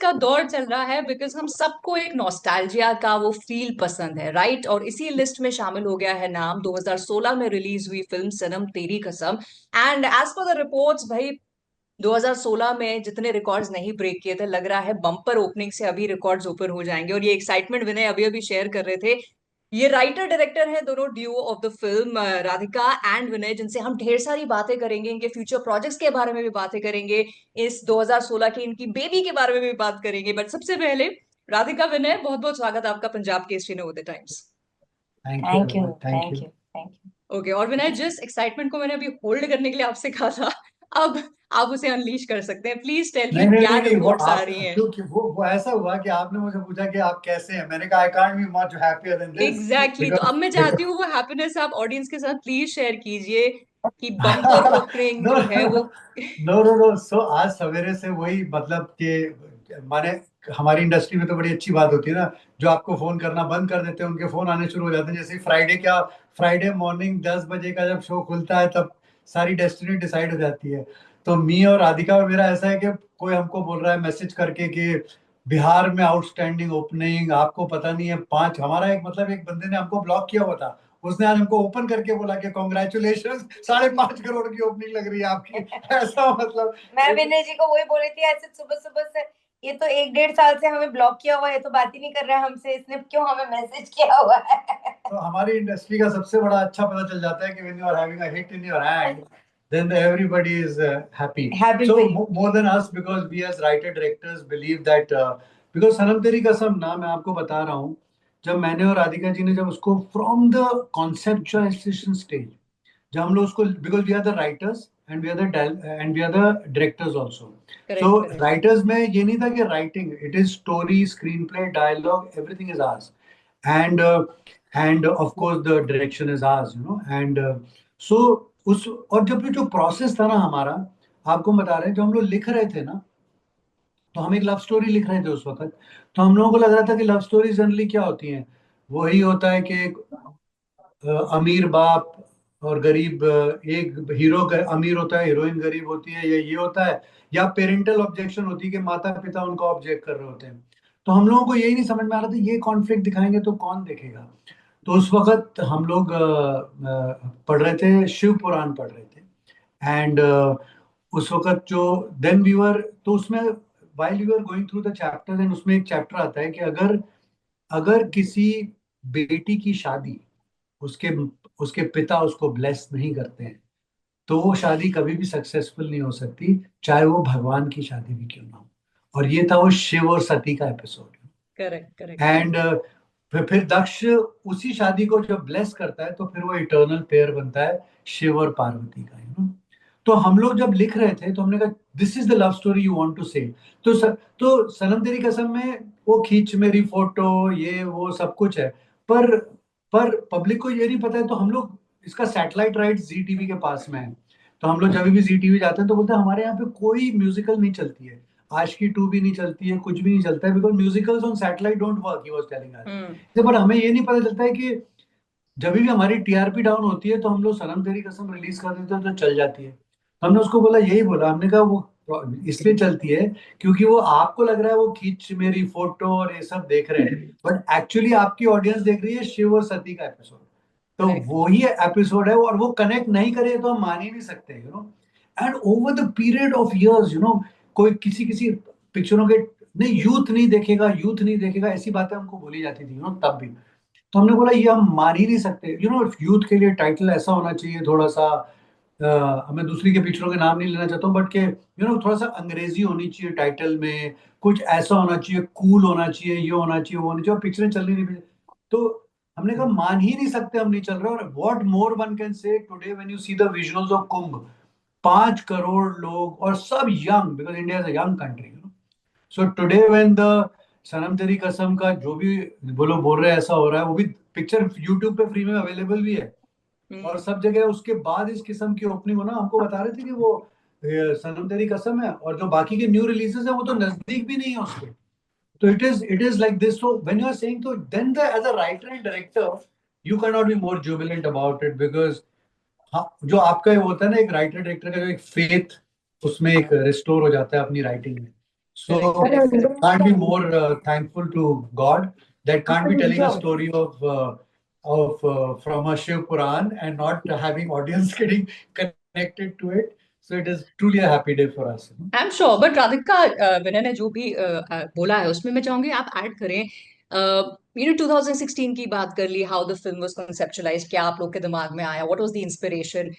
का दौर चल रहा है बिकॉज हम सबको एक नॉस्टैल्जिया का वो फील पसंद है, राइट? और इसी लिस्ट में शामिल हो गया है नाम 2016 में रिलीज हुई film Sanam Teri Kasam. And as per the reports भाई, 2016 में जितने रिकॉर्ड्स नहीं ब्रेक किए थे, लग रहा है बम्पर ओपनिंग से अभी रिकॉर्ड्स ऊपर हो जाएंगे। और ये एक्साइटमेंट विनय अभी अभी शेयर कर रहे थे। ये राइटर डायरेक्टर है दोनों, duo of the film, Radhika and Vinay, जिनसे हम ढेर सारी बातें करेंगे, इनके फ्यूचर प्रोजेक्ट्स के बारे में भी बातें करेंगे, इस 2016 की इनकी बेबी के बारे में भी बात करेंगे। बट सबसे पहले राधिका, विनय, बहुत बहुत स्वागत है आपका Punjab Kesari Navodaya times. Thank you thank you, Aman, thank thank you. You, thank you. Okay, और विनय, जिस एक्साइटमेंट को मैंने अभी होल्ड करने के लिए आपसे कहा था, अब आप उसे अनलीश कर सकते हैं। प्लीज टेल नहीं मी नहीं क्या नहीं नहीं, वो रिपोर्ट्स आ आप रही हैं। क्योंकि वो ऐसा हुआ कि आपने मुझे पूछा कि आप कैसे हैं। मैंने कहा I can't be much happier than this exactly exactly. तो अब मैं चाहती बिकॉज़ हूँ वो हैप्पीनेस आप ऑडियंस के साथ प्लीज शेयर कीजिए कि बम्पर ओपनिंग नो जो है वो नो नो नो। सो आज सवेरे से वही मतलब कि माने हमारी इंडस्ट्री में तो बड़ी अच्छी बात होती है ना, जो आपको फोन करना बंद कर देते हैं उनके फोन आने शुरू हो जाते हैं। जैसे फ्राइडे क्या, फ्राइडे मॉर्निंग 10 बजे का जब शो खुलता है तब सारी डेस्टिनी डिसाइड हो जाती है। तो मी और राधिका और मेरा ऐसा है कि कोई हमको बोल रहा है मैसेज करके कि बिहार में आउटस्टैंडिंग ओपनिंग, आपको पता नहीं है पांच, हमारा एक मतलब एक बंदे ने हमको ब्लॉक किया हुआ था, उसने आज हमको ओपन करके बोला कि कॉन्ग्रेचुलेशन, 5.5 करोड़ की ओपनिंग लग रही है आपकी। ऐसा मतलब मैं विनय जी को वही बोल रही थी, ऐसे सुबह सुबह से ये तो 1 1.5 साल से हमें ब्लॉक किया हुआ है, ये तो बात ही नहीं कर रहा है हमसे, इसने क्यों हमें मैसेज किया हुआ है। तो हमारी इंडस्ट्री का सबसे बड़ा अच्छा पता चल जाता है कि when you are having a hit in your hand then everybody is happy. Happy So for you. more than us, because we as writer directors believe that because सनम तेरी कसम ना, मैं आपको बता रहा हूँ, जब मैंने और राधिका जी ने जब उसको फ्रॉम द कॉन्सेप्चुअलाइजेशन स्टेज, जब हम लोग उसको, because we are the writers and we are the directors also. So correct, correct. Writers में ये नहीं था कि writing, it is story, screenplay, dialogue, everything is ours, and and of course the direction is ours, you know, and so उस, और जब ये जो प्रोसेस था ना हमारा, आपको बता रहे हैं, जब हम लोग लिख रहे थे ना, तो हम एक लव स्टोरी लिख रहे थे उस वक्त। तो हम लोगों को लग रहा था कि लव स्टोरी जनरली क्या होती हैं, वही होता है कि एक अमीर बाप और गरीब, एक हीरो अमीर होता है, हीरोइन गरीब होती है, ये होता है, या पेरेंटल ऑब्जेक्शन होती है कि माता पिता उनको ऑब्जेक्ट कर रहे होते हैं। तो हम लोगों को यही नहीं समझ में आ रहा था, ये कॉन्फ्लिक्ट दिखाएंगे तो कौन देखेगा। तो उस वक्त हम लोग पढ़ रहे थे, शिव पुराण पढ़ रहे थे, एंड उस वक्त जो देन वी वर, तो उसमें while you are going through the chapters, and उसमें एक चैप्टर आता है कि अगर अगर किसी बेटी की शादी, उसके उसके पिता उसको ब्लेस नहीं करते हैं, तो वो शादी कभी भी सक्सेसफुल नहीं हो सकती, चाहे वो भगवान की शादी भी क्यों ना हो। और ये था वो शिव और सती का episode. Correct, correct, and correct. फिर दक्ष उसी शादी को जब ब्लेस करता है तो फिर वो इटर्नल पेयर बनता है, शिव और पार्वती का, यू नो। तो हम लोग जब लिख रहे थे तो हमने कहा this is the love story you want to say. तो सनम तेरी कसम में वो खींच मेरी फोटो, ये वो सब कुछ है, पर पर पब्लिक को ये नहीं पता है। तो हम लोग, इसका सैटेलाइट राइट जी टीवी के पास में है, तो हम लोग जब भी जी टीवी जाते हैं तो बोलते हैं हमारे यहाँ पे कोई म्यूजिकल नहीं चलती है, आशिकी 2 भी नहीं चलती है, कुछ भी नहीं चलता है, because musicals on satellite don't work, he was telling hmm. Us. पर हमें ये नहीं पता चलता है कि जब भी हमारी टीआरपी डाउन होती है तो हम लोग सनम तेरी कसम रिलीज कर देते हैं तो चल जाती है। तो हमने उसको बोला, यही बोला हमने, कहा वो इसलिए चलती है क्योंकि वो आपको लग रहा है वो खींच मेरी फोटो और ये सब देख रहे हैं, बट एक्चुअली आपकी ऑडियंस देख रही है शिव और सती का एपिसोड। तो करेक्ट। वो ही एपिसोड है, और वो कनेक्ट नहीं करे तो हम मान ही नहीं सकते, you know. And over the period of years, you know, कोई किसी किसी पिक्चरों के, नहीं यूथ नहीं देखेगा, यूथ नहीं देखेगा, ऐसी बातें हमको बोली जाती थी, यू नो, तब भी। तो हमने बोला ये हम मान ही नहीं सकते, यू नो, यूथ के लिए टाइटल ऐसा होना चाहिए थोड़ा सा, मैं दूसरी के पिक्चरों के नाम नहीं लेना चाहता हूँ, बट के यू नो थोड़ा सा अंग्रेजी होनी चाहिए टाइटल में, कुछ ऐसा होना चाहिए, कूल होना चाहिए, ये होना चाहिए, वो होना चाहिए, और पिक्चरें चल नहीं रही। तो हमने कहा मान ही नहीं सकते, हम नहीं चल रहे। और what more one can say today when you see the visuals of Kumbh, 5 crore लोग, और सब young, because India is a young country, you know. So today when the Sanam Teri Kasam का जो भी वो लोग बोल रहे हैं ऐसा हो रहा है, वो भी पिक्चर यूट्यूब पे फ्री में अवेलेबल भी है और हम्म। सब जगह। उसके बाद इस किस्म की ओपनिंग होना, हमको बता रहे थे कि वो सनम तेरी कसम है, और जो बाकी के न्यू रिलीजेस है वो तो नजदीक भी नहीं है उसके। तो it is like this. So when you are saying, तो then the as a writer and director you can not be more jubilant about it, because हाँ, जो आपका ये होता है ना, एक राइटर डायरेक्टर का जो एक फेथ उसमें एक रिस्टोर हो जाता है अपनी राइटिंग में। So Correct, correct. can't be more thankful to God that can't be telling a story of from a Shiv Puran and not having audience getting connected to it. So it is truly a happy day for us. I am sure, but Radhika, Vinay ने जो भी बोला है उसमें मैं चाहूंगी आप add करें। 2016 की बात कर ली, how the film was conceptualised, क्या आप लोग के दिमाग में आया, what was the inspiration,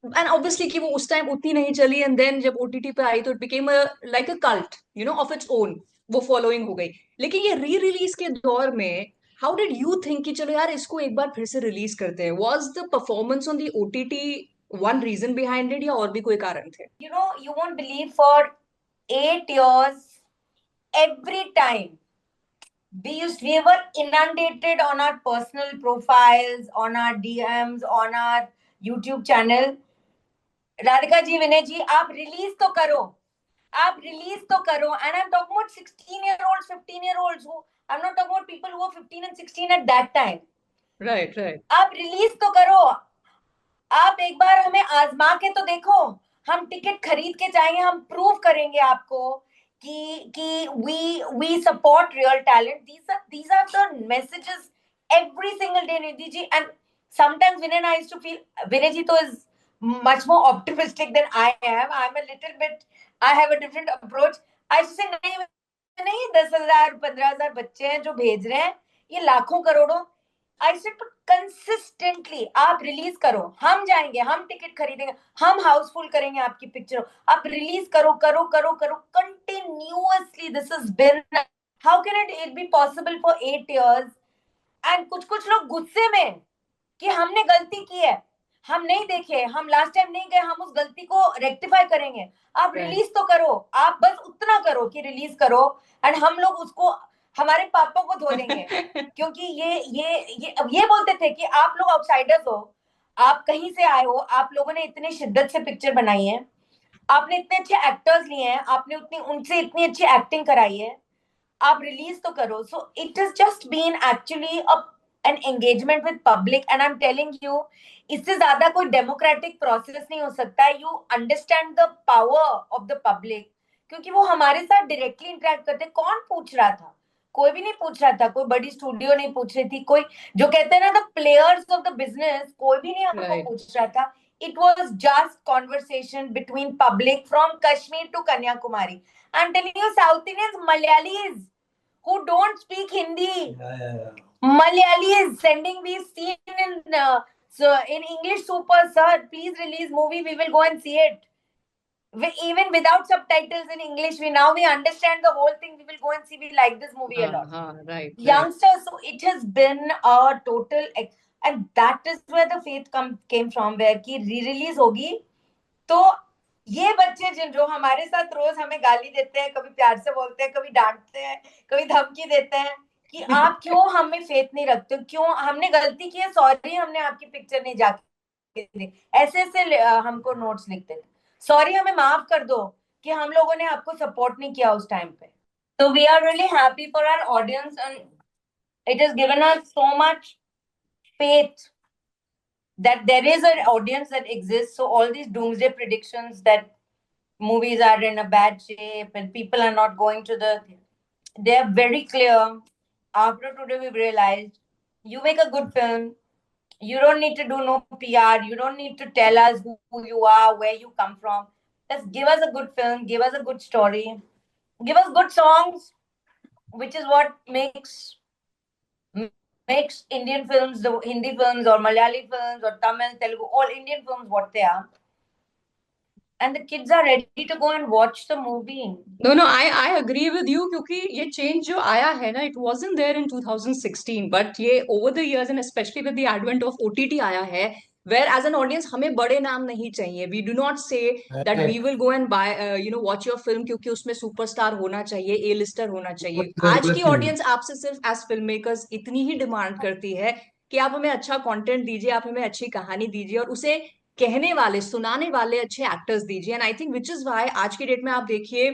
and obviously कि वो उस टाइम उतनी नहीं चली, एंड देन जब ओटीटी पे आई तो it became like a cult, of its own, वो फॉलोइंग हो गई। लेकिन ये री रिलीज के दौर में हाउ डिड यू थिंक कि चलो यार इसको एक बार फिर से रिलीज करते हैं? Was the performance on the OTT one reason behind it, या और भी कोई कारण थे? You won't believe, for 8 years, every time we were inundated on our personal profiles, on our DMs, on our YouTube channel. Radhika ji, विनय जी, आप release तो करो, आप रिलीज तो करो. And I'm talking about 16-year-olds, 15-year-olds who, I'm not talking about people who were 15 and 16 at that time. Right, right. आप release तो करो, आप एक बार हमें आजमा के तो देखो. हम टिकट खरीद के जाएंगे, हम प्रूव करेंगे आपको कि we support real talent. These are the messages every single day, Nidhi ji. And sometimes Vinay and I used to feel, Vinay ji to is much more optimistic than I am. I'm a little bit, I have a different approach. I used to say, नहीं 10,000 15,000 बच्चे हैं जो भेज रहे हैं, ये लाखों करोड़ों. I said, but consistently आप रिलीज करो, हम जाएंगे, हम टिकट खरीदेंगे, हम हाउसफुल करेंगे आपकी पिक्चर. आप रिलीज करो करो करो करो continuously. This is been, how can it be possible for 8 years? And कुछ लोग गुस्से में कि हमने गलती की है, हम नहीं देखे, हम लास्ट टाइम नहीं गए, हम उस गलती को रेक्टिफाई करेंगे. आप रिलीज तो करो, आप बस उतना करो कि रिलीज करो, एंड हम लोग उसको हमारे पापों को धो देंगे. क्योंकि ये बोलते थे कि आप लोग आउटसाइडर्स हो, आप कहीं से आए हो, आप लोगों ने इतनी शिद्दत से पिक्चर बनाई है, आपने इतने अच्छे एक्टर्स लिए हैं, आपने उनसे इतनी अच्छी एक्टिंग कराई है, आप रिलीज तो करो. So it is just been actually an engagement with public. And I am telling you, इससे ज्यादा कोई डेमोक्रेटिक प्रोसेस नहीं हो सकता. You understand the power of the public, क्योंकि वो हमारे साथ डायरेक्टली इंटरेक्ट करते. कौन पूछ रहा था? कोई भी नहीं पूछ रहा था, कोई बड़ी स्टूडियो नहीं पूछ रही थी, कोई जो कहते हैं ना the players of the business, कोई भी नहीं हमको पूछ रहा था. It was just conversation between public from Kashmir to Kanyakumari. I'm telling you, South Indians, Malayalis who don't speak Hindi, Malayalis sending, we've seen in English super, sir, please release movie, we will go and see it. Even without subtitles in English, we understand the whole thing, we will go and see, we like this movie a lot. Right. Youngsters, so it has been a total, and that is where the faith came from, where की re-release होगी तो ये बच्चे जो हमारे साथ रोज हमें गाली देते हैं, कभी प्यार से बोलते हैं, कभी डांटते हैं, कभी धमकी देते हैं कि आप क्यों हमें फेथ नहीं रखते, क्यों हमने गलती की है, सॉरी हमने आपकी पिक्चर नहीं जाके दी, ऐसे हमको नोट्स लिखते थे, सॉरी हमें माफ कर दो कि हम लोगों ने आपको सपोर्ट नहीं किया उस टाइम पे. So we are really happy for our audience, and it has given us so much faith that there is an audience that exists. So all these doomsday predictions that movies are in a bad shape and people are not going to they are very clear. After today, we've realized you make a good film, you don't need to do no PR, you don't need to tell us who you are, where you come from. Just give us a good film, give us a good story, give us good songs, which is what makes Indian films, the Hindi films or Malayali films or Tamil, Telugu, all Indian films what they are. And the kids are ready to go and watch the movie. No, I agree with you, क्योंकि ये change जो आया है ना, it wasn't there in 2016, but ये over the years and especially with the advent of OTT आया है, where as an audience हमें बड़े नाम नहीं चाहिए. We do not say that we will go and buy, watch your film क्योंकि उसमें superstar होना चाहिए, A-lister होना चाहिए. आज की audience आपसे सिर्फ as filmmakers इतनी ही demand करती है कि आप हमें अच्छा content दीजिए, आप हमें अच्छी कहानी दीजिए, और उसे कहने वाले, सुनाने वाले अच्छे एक्टर्स दीजिए. And I think which is why आज की डेट में आप देखिए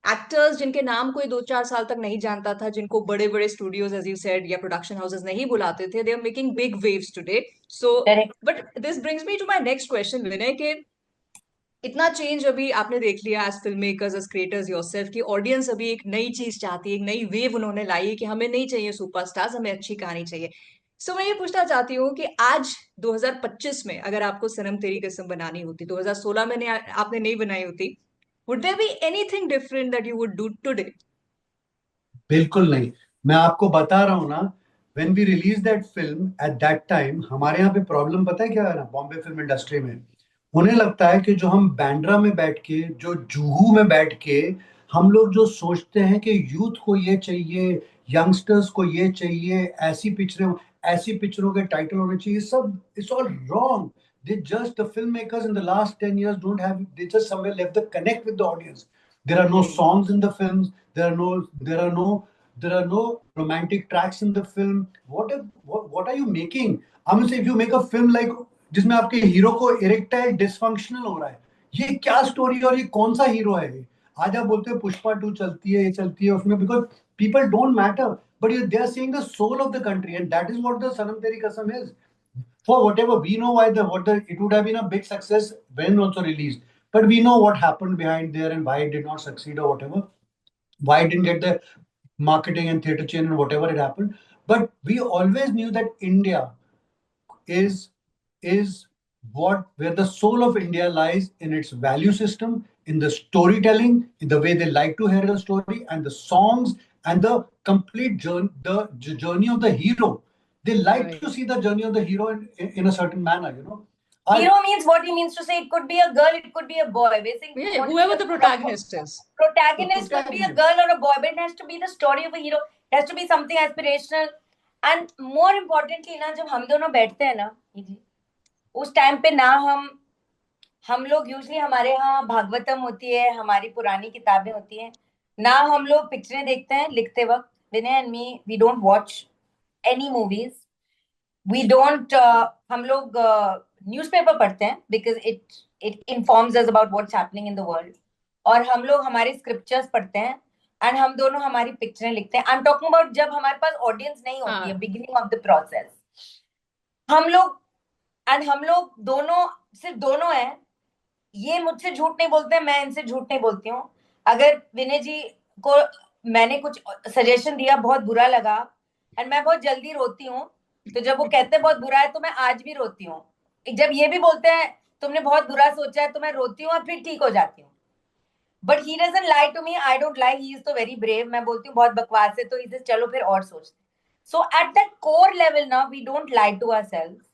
एक्टर्स जिनके नाम कोई 2-4 साल तक नहीं जानता था, जिनको बड़े बड़े स्टूडियोज एज यू सेड या प्रोडक्शन हाउसेस नहीं बुलाते थे, they are making big waves today. So but this brings me to my next question, Vinay, के इतना चेंज अभी आपने देख लिया as filmmakers, as creators yourself, की ऑडियंस अभी एक नई चीज चाहती है, एक नई वेव उन्होंने लाई है कि हमें नहीं चाहिए सुपरस्टार्स, हमें अच्छी कहानी चाहिए। सो मैं ये पूछना चाहती हूँ कि आज 2025 में अगर आपको सनम तेरी कसम बनानी होती, 2016 में आपने नहीं बनाई होती, would there be anything different that you would do today? बिल्कुल नहीं। मैं आपको बता रहा हूँ ना, when we release that film at that time, हमारे यहाँ पे प्रॉब्लम पता है क्या है ना, बॉम्बे फिल्म इंडस्ट्री में उन्हें लगता है कि जो हम बैंड्रा में बैठ के, जो जुहू में बैठ के हम लोग जो सोचते हैं कि यूथ को ये चाहिए, यंगस्टर्स को ये चाहिए, ऐसी पिक्चरों के टाइटल होने चाहिए, सब it's all wrong. They just, the filmmakers in the last 10 years don't have, they just somewhere left the connect with the audience. There are no songs in the films. There are no there are no romantic tracks in the film. What are you making? I mean, say if you make a film like जिसमें आपके hero को erectile dysfunctional हो रहा है, ये क्या story और ये कौन सा हीरो है ये? आज आप बोलते हो पुष्पा 2 चलती है, ये चलती है उसमें, because people don't matter, but they are seeing the soul of the country, and that is what the Sanam Teri Kasam is. For whatever we know, why it would have been a big success when also released, but we know what happened behind there and why it did not succeed or whatever, why it didn't get the marketing and theater chain and whatever it happened. But we always knew that India is is what where the soul of India lies, in its value system, in the storytelling, in the way they like to hear the story, and the songs, and the complete journey, the journey of the hero. They like Right. to see the journey of the hero in a certain manner, you know. Hero means what he means to say. It could be a girl, it could be a boy. Basically, Yeah, what whoever is the protagonist is. protagonist could be a girl or a boy, but it has to be the story of a hero. It has to be something aspirational. And more importantly, ना जब हम दोनों बैठते हैं ना, उस time पे ना हम लोग यूजली, हमारे यहाँ भागवतम होती है, हमारी पुरानी किताबें होती हैं ना, हम लोग पिक्चरें देखते हैं लिखते वक्त. Vinay and me, we don't watch any movies, we don't, हम लोग न्यूज़पेपर पढ़ते हैं because it informs us about what's happening in the world, और हम लोग हमारी स्क्रिप्चर्स पढ़ते हैं, एंड हम दोनों हमारी पिक्चरें लिखते हैं. आई एम टॉकिंग अबाउट जब हमारे पास ऑडियंस नहीं होती है, बिगिनिंग ऑफ द प्रोसेस. हम लोग दोनों, सिर्फ दोनों हैं. ये मुझसे झूठ नहीं बोलते, मैं इनसे झूठ नहीं बोलती हूँ. अगर विनय जी को मैंने कुछ सजेशन दिया, बहुत बुरा लगा, एंड मैं बहुत जल्दी रोती हूँ, तो जब वो कहते हैं बहुत बुरा है, तो मैं आज भी रोती हूँ. जब ये भी बोलते हैं तुमने बहुत बुरा सोचा है, तो मैं रोती हूँ और फिर ठीक हो जाती हूँ. But he doesn't lie to me, I don't lie, he is तो वेरी ब्रेव. मैं बोलती हूँ बहुत बकवास है, तो इसे चलो फिर और सोचते. So at that core level ना, we don't lie to ourselves.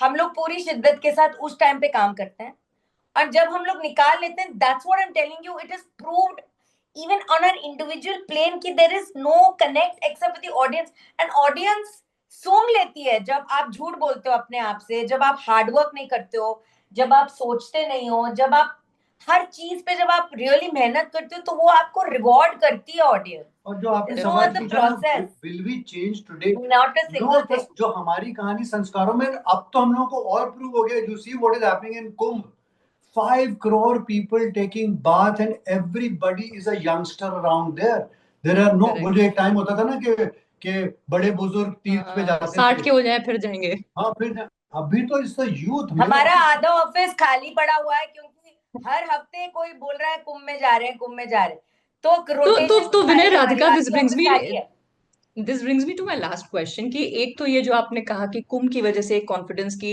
हम लोग पूरी शिद्दत के साथ उस टाइम पे काम करते हैं, और जब हम लोग निकाल लेते हैं, that's what I am telling you, it is proved even on an individual plane कि there is no connect except with the audience. and audience सूंघ लेती है जब आप झूठ बोलते हो अपने आप से, जब आप हार्ड वर्क नहीं करते हो, जब आप सोचते नहीं हो, जब आप हर चीज पे जब आप रियली मेहनत करते हो, तो वो आपको रिवॉर्ड करती है ऑडियंस. और जो आपने No सवाल other पूछा ना, process. will we change today? Not a single No, thing. जो हमारी कहानी संस्कारों में, अब तो हम लोगों को और प्रूव हो गया. You see what is happening in Kumbh. 5 crore people taking bath and everybody is a youngster around there. There are no, Correct. वो जो एक टाइम होता था ना कि बड़े बुजुर्ग तीर्थ पे जाते 60 थे. के हो जाए फिर जाएंगे. हाँ, फिर अभी तो इसका यूथ. हमारा आधा ऑफिस खाली पड़ा हुआ है, क्योंकि हर हफ्ते कोई बोल रहा है कुंभ में जा रहे हैं, कुंभ में जा रहे हैं. तो रोटेशन तो Vinay, Radhika, this brings me to my last question कि एक तो ये जो आपने कहा कि कुंभ की वजह से कॉन्फिडेंस की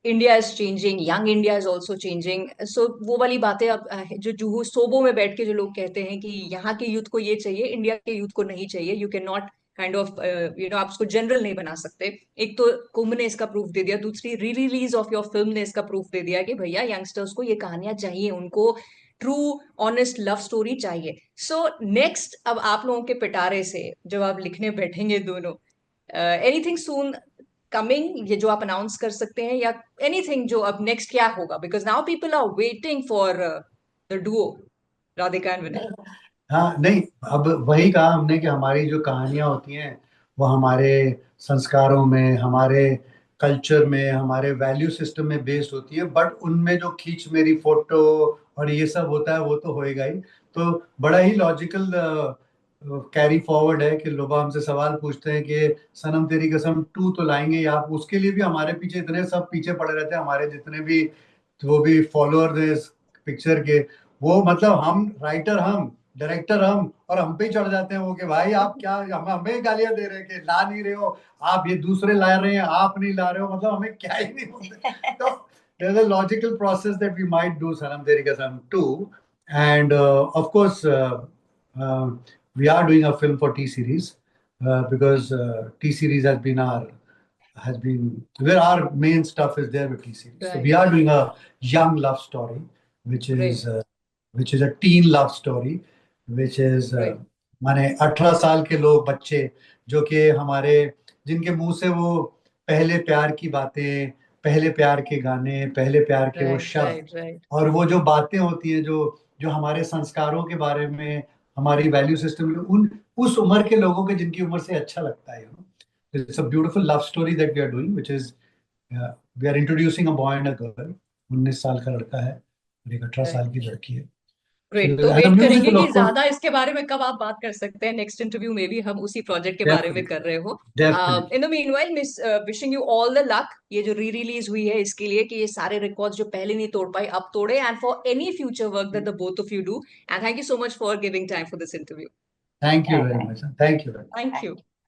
India is changing, young India is also changing, so वो वाली बातें अब जो जुहू सोबो में बैठ के जो लोग कहते हैं कि यहाँ के यूथ को ये चाहिए, इंडिया के यूथ को नहीं चाहिए, you can not kind of आप उसको जनरल नहीं बना सकते. एक तो कुंभ ने इसका प्रूफ दे दिया, दूसरी re release of your film ने इसका प्रूफ दे दिया कि भैया यंगस्टर्स को ये कहानियां चाहिए, उनको ट्रू ऑनेस्ट लव स्टोरी चाहिए. सो नेक्स्ट, अब आप लोगों के पिटारे से जब आप लिखने बैठेंगे दोनों, एनीथिंग सून कमिंग, ये जो आप अनाउंस कर सकते हैं, या एनीथिंग जो अब नेक्स्ट क्या होगा, because now people are waiting for the duo Radhika and Vinay. हाँ, नहीं, अब वही कहा हमने कि हमारी जो कहानियां होती हैं वो हमारे संस्कारों में, हमारे कल्चर में, हमारे वैल्यू सिस्टम में बेस्ड होती है, बट उनमें जो खींच मेरी फोटो और ये सब होता है वो तो होएगा ही. तो बड़ा ही लॉजिकल कैरी फॉरवर्ड है कि लोग हमसे सवाल पूछते हैं कि सनम तेरी कसम 2 तो लाएंगे ही आप, उसके लिए भी हमारे पीछे इतने सब पीछे पड़े रहते हैं, हमारे जितने भी वो भी फॉलोअर्स पिक्चर के, वो मतलब हम राइटर, हम डायरेक्टर, हम और हम पे ही चढ़ जाते हैं वो कि भाई आप क्या हमें गालियां दे रहे हैं कि ला नहीं रहे हो आप, ये दूसरे ला रहे हैं आप नहीं ला रहे हो, मतलब हमें क्या ही नहीं बोलते। तो there's a logical process that we might do Sanam Teri Kasam 2, and of course uh, we are doing a film for T series because T series has been where our main stuff is there with T series. So we are doing a young love story, which is a teen love story, which is माने 18 साल के लोग बच्चे जो कि हमारे, जिनके मुंह से वो पहले प्यार की बातें, पहले प्यार के गाने, पहले प्यार के वो शब्द और वो जो बातें होती हैं जो जो हमारे संस्कारों के बारे में, हमारी वैल्यू सिस्टम, उन उस उम्र के लोगों के जिनकी उम्र से अच्छा लगता है। It's a beautiful love story that we are doing, which is we are introducing a boy and a girl. 19 साल का लड़का है और एक 18 साल की लड़की है। ग्रेट, तो वेट करेंगे कि ज्यादा इसके बारे में कब आप बात कर सकते हैं। नेक्स्ट इंटरव्यू में भी हम उसी प्रोजेक्ट के बारे में कर रहे हो। In the meanwhile miss wishing you all the luck, ये जो री रिलीज हुई है इसके लिए, कि ये सारे रिकॉर्ड्स जो पहले नहीं तोड़ पाई अब तोड़े, and for any future work that the both of you do, and thank you so much for giving time for this interview. Thank you very much, thank you.